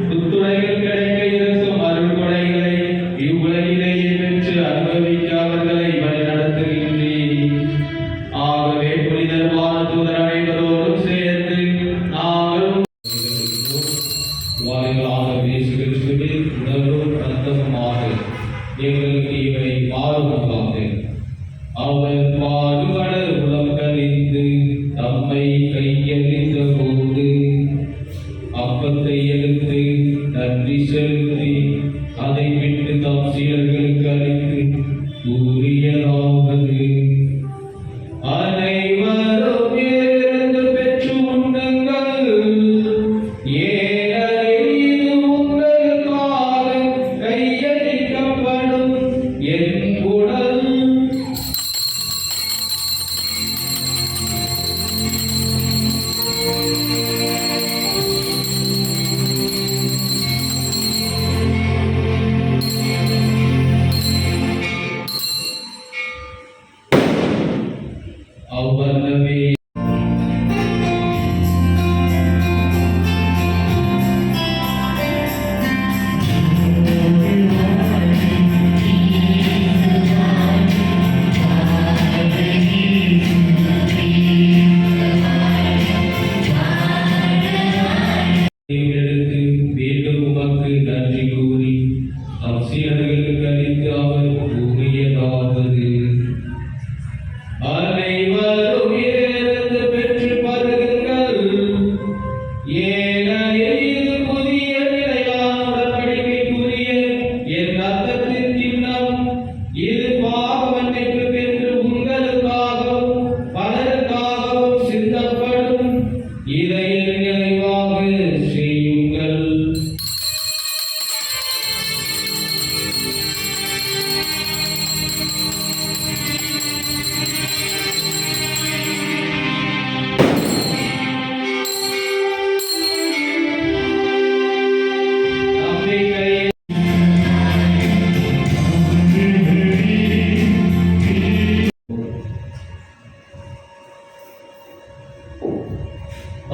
புத்துணைகள் கிடைக்க இருக்கும் அருள் கொடைகளை இவ்வுலகிலேயே பெற்று அனுபவிக்க அவர்களை வழி நடத்துகின்றீர். ஆகவே புனிதர் வானதூதர் அனைவரோடும் சேர்ந்து நாங்களும் இயேசு கிறிஸ்துவின் உடலும் இரத்தமுமாக எங்களுக்கு இவை மாறுவதாக. அவர் பாடுபட உளம் கனிந்து தம்மை கையளித்த போது அப்பத்தை எடுத்து நன்றி செலுத்தி அதை விட்டு தம் சீடர்களுக்கு அளித்து கூறியதாவது: அனைவரும் இருந்து பெற்று உண்ணுங்கள். ஏனெனில் இது உங்களுக்காக கையளிக்கப்படும் என் உடல். அவ்வளவே எடுத்து மீண்டும் உமக்கு நன்றி கூறி தம் சீடர்களுக்கு அளித்து அவர் கூறியதாவது: அனைவரும் இருந்து பெற்று பருகுங்கள். ஏனெனில் இது புதிய நிலையான உடன்படிக்கைக்குரிய என் இரத்தத்தின் கிண்ணம். இது பாவ மன்னிப்புக்கென்று உங்களுக்காகவும் பலருக்காகவும் சிந்தப்படும். இதை என் நினைவாக செய்யுங்கள்.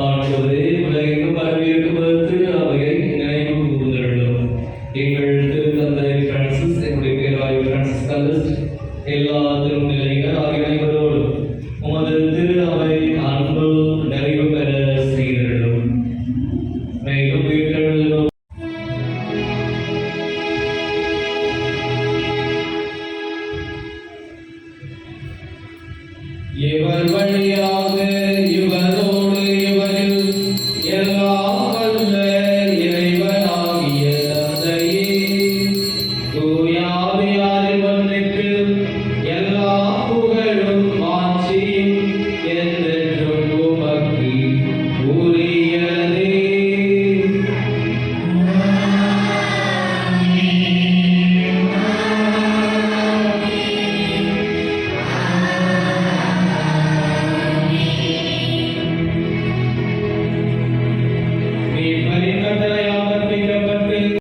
ஆண்டவரே, உலகெங்கும் பரவியிருக்கும் அவையை நினைவு கூர்ந்தருளும். எங்கள் திருத்தந்தை பிரான்சிஸ், எங்களுடைய பேராயர் பிரான்சிஸ் கலஸ், எல்லா திருநிலைகள் ஆகிய அனைவரோடும் உமது திரு அவை அன்பு நிறைவு பெற செய்திருளும். மேலும் வீட்டெழுதலும்